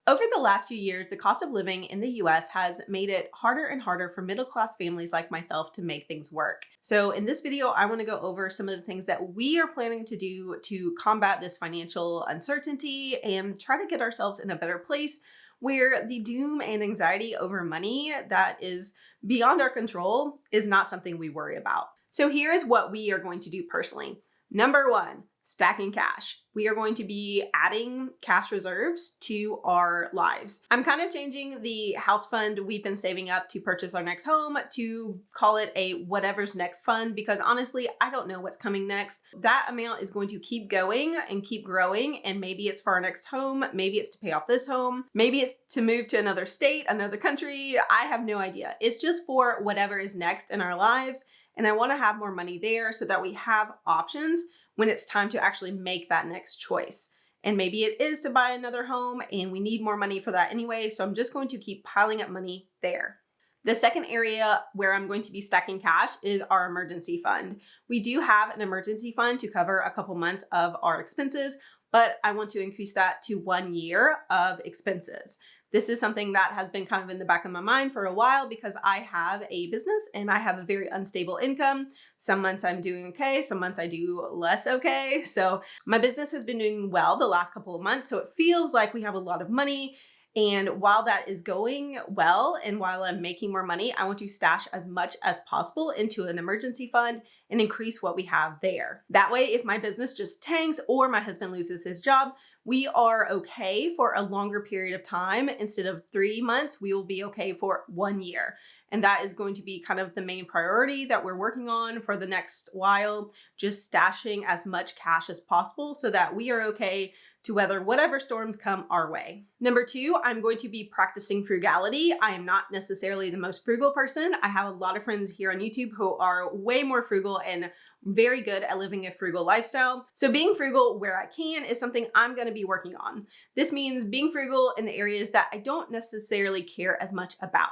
Over the last few years, the cost of living in the US has made it harder and harder for middle-class families like myself to make things work. So in this video, I want to go over some of the things that we are planning to do to combat this financial uncertainty and try to get ourselves in a better place where the doom and anxiety over money that is beyond our control is not something we worry about. So here's what we are going to do personally. Number one, stacking cash. We are going to be adding cash reserves to our lives. I'm kind of changing the house fund we've been saving up to purchase our next home to call it a whatever's next fund, because honestly, I don't know what's coming next. That amount is going to keep going and keep growing. And maybe it's for our next home. Maybe it's to pay off this home. Maybe it's to move to another state, another country. I have no idea. It's just for whatever is next in our lives. And I want to have more money there so that we have options when it's time to actually make that next choice. And maybe it is to buy another home and we need more money for that anyway. So I'm just going to keep piling up money there. The second area where I'm going to be stacking cash is our emergency fund. We do have an emergency fund to cover a couple months of our expenses, but I want to increase that to 1 year of expenses. This is something that has been kind of in the back of my mind for a while because I have a business and I have a very unstable income. Some months I'm doing okay, some months I do less okay. So my business has been doing well the last couple of months. So it feels like we have a lot of money. And while that is going well, and while I'm making more money, I want to stash as much as possible into an emergency fund and increase what we have there. That way, if my business just tanks or my husband loses his job, we are okay for a longer period of time. Instead of 3 months, we will be okay for 1 year. And that is going to be kind of the main priority that we're working on for the next while, just stashing as much cash as possible so that we are okay to weather whatever storms come our way. Number two, I'm going to be practicing frugality. I am not necessarily the most frugal person. I have a lot of friends here on YouTube who are way more frugal and very good at living a frugal lifestyle. So being frugal where I can is something I'm going to be working on. This means being frugal in the areas that I don't necessarily care as much about.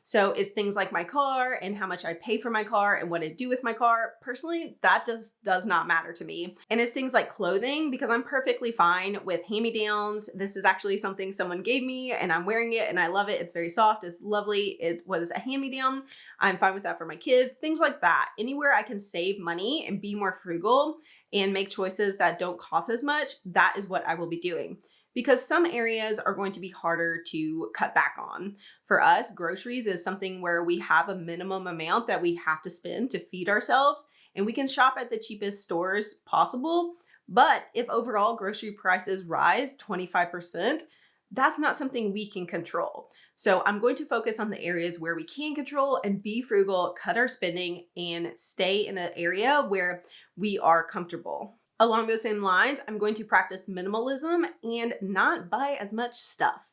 So it's things like my car and how much I pay for my car and what I do with my car. Personally, that does not matter to me. And it's things like clothing, because I'm perfectly fine with hand-me-downs. This is actually something someone gave me and I'm wearing it and I love it. It's very soft. It's lovely. It was a hand-me-down. I'm fine with that for my kids, things like that. Anywhere I can save money and be more frugal and make choices that don't cost as much, that is what I will be doing. Because some areas are going to be harder to cut back on. For us, groceries is something where we have a minimum amount that we have to spend to feed ourselves, and we can shop at the cheapest stores possible. But if overall grocery prices rise 25%, that's not something we can control. So I'm going to focus on the areas where we can control and be frugal, cut our spending, and stay in an area where we are comfortable. Along those same lines, I'm going to practice minimalism and not buy as much stuff.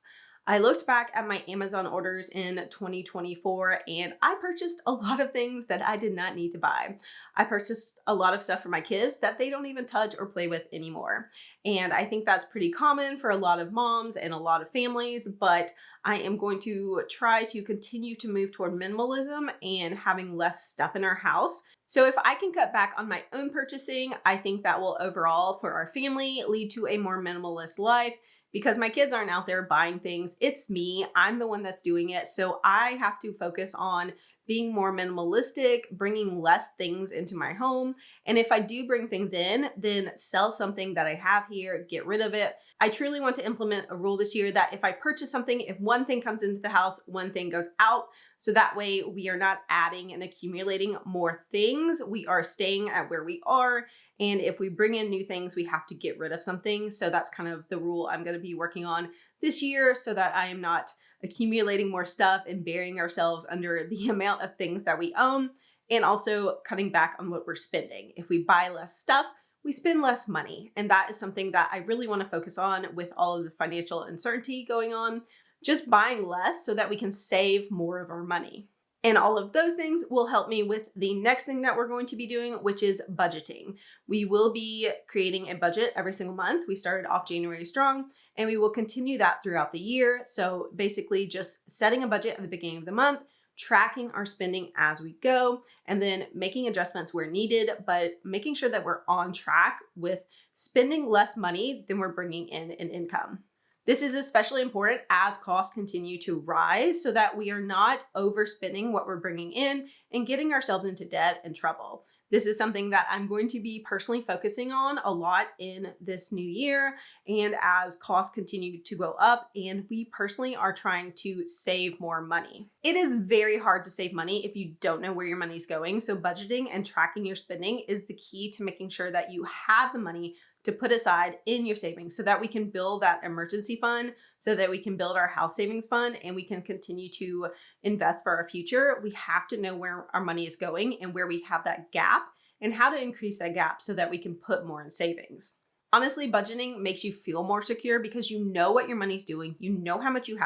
I looked back at my Amazon orders in 2024 and I purchased a lot of things that I did not need to buy. I purchased a lot of stuff for my kids that they don't even touch or play with anymore. And I think that's pretty common for a lot of moms and a lot of families, but I am going to try to continue to move toward minimalism and having less stuff in our house. So if I can cut back on my own purchasing, I think that will overall for our family lead to a more minimalist life, because my kids aren't out there buying things. It's me. I'm the one that's doing it. So I have to focus on being more minimalistic, bringing less things into my home. And if I do bring things in, then sell something that I have here, get rid of it. I truly want to implement a rule this year that if I purchase something, if one thing comes into the house, one thing goes out. So that way we are not adding and accumulating more things. We are staying at where we are. And if we bring in new things, we have to get rid of something. So that's kind of the rule I'm going to be working on this year so that I am not accumulating more stuff and burying ourselves under the amount of things that we own, and also cutting back on what we're spending. If we buy less stuff, we spend less money. And that is something that I really want to focus on with all of the financial uncertainty going on. Just buying less so that we can save more of our money. And all of those things will help me with the next thing that we're going to be doing, which is budgeting. We will be creating a budget every single month. We started off January strong, and we will continue that throughout the year. So basically just setting a budget at the beginning of the month, tracking our spending as we go, and then making adjustments where needed, but making sure that we're on track with spending less money than we're bringing in income. This is especially important as costs continue to rise so that we are not overspending what we're bringing in and getting ourselves into debt and trouble. This is something that I'm going to be personally focusing on a lot in this new year and as costs continue to go up and we personally are trying to save more money. It is very hard to save money if you don't know where your money's going, so budgeting and tracking your spending is the key to making sure that you have the money to put aside in your savings so that we can build that emergency fund, so that we can build our house savings fund and we can continue to invest for our future. We have to know where our money is going and where we have that gap and how to increase that gap so that we can put more in savings. Honestly, budgeting makes you feel more secure because you know what your money's doing, you know how much you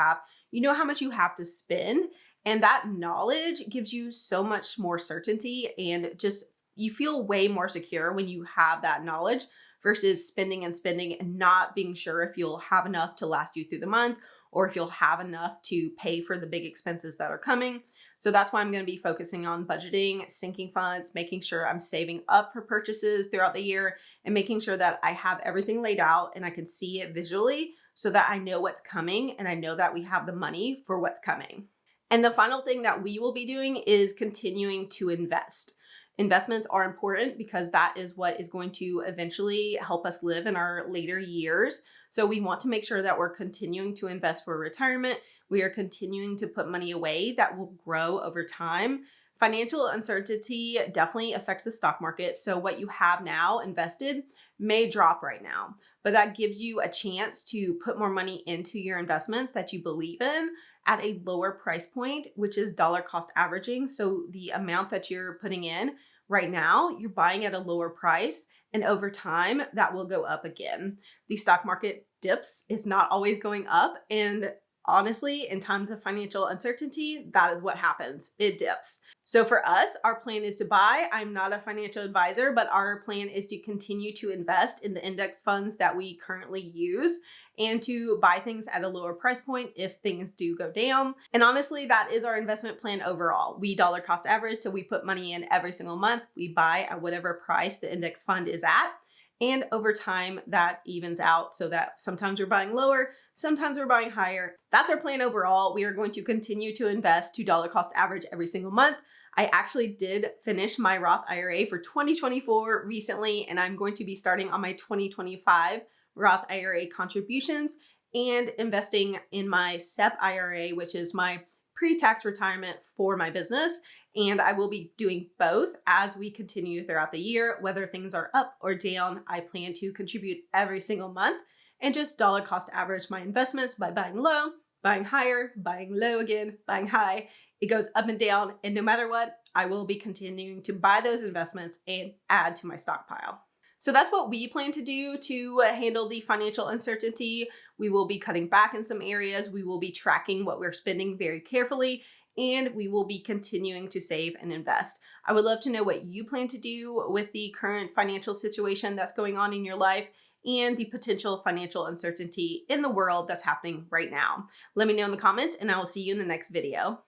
know how much you have to spend, and that knowledge gives you so much more certainty and just you feel way more secure when you have that knowledge versus spending and not being sure if you'll have enough to last you through the month or if you'll have enough to pay for the big expenses that are coming. So that's why I'm going to be focusing on budgeting, sinking funds, making sure I'm saving up for purchases throughout the year and making sure that I have everything laid out and I can see it visually so that I know what's coming and I know that we have the money for what's coming. And the final thing that we will be doing is continuing to invest. Investments are important because that is what is going to eventually help us live in our later years. So we want to make sure that we're continuing to invest for retirement. We are continuing to put money away that will grow over time. Financial uncertainty definitely affects the stock market. So what you have now invested may drop right now, but that gives you a chance to put more money into your investments that you believe in at a lower price point, which is dollar cost averaging. So the amount that you're putting in right now, you're buying at a lower price, and over time that will go up again. The stock market dips, is not always going up, and honestly, in times of financial uncertainty, that is what happens. It dips. So for us, our plan is to buy. I'm not a financial advisor, but our plan is to continue to invest in the index funds that we currently use and to buy things at a lower price point if things do go down. And honestly, that is our investment plan overall. We dollar cost average, so we put money in every single month. We buy at whatever price the index fund is at. And over time, that evens out so that sometimes we're buying lower, sometimes we're buying higher. That's our plan overall. We are going to continue to invest to dollar cost average every single month. I actually did finish my Roth IRA for 2024 recently, and I'm going to be starting on my 2025 Roth IRA contributions and investing in my SEP IRA, which is my pre-tax retirement for my business. And I will be doing both as we continue throughout the year, whether things are up or down. I plan to contribute every single month and just dollar cost average my investments by buying low, buying higher, buying low again, buying high. It goes up and down. And no matter what, I will be continuing to buy those investments and add to my stockpile. So that's what we plan to do to handle the financial uncertainty. We will be cutting back in some areas. We will be tracking what we're spending very carefully, and we will be continuing to save and invest. I would love to know what you plan to do with the current financial situation that's going on in your life and the potential financial uncertainty in the world that's happening right now. Let me know in the comments, and I will see you in the next video.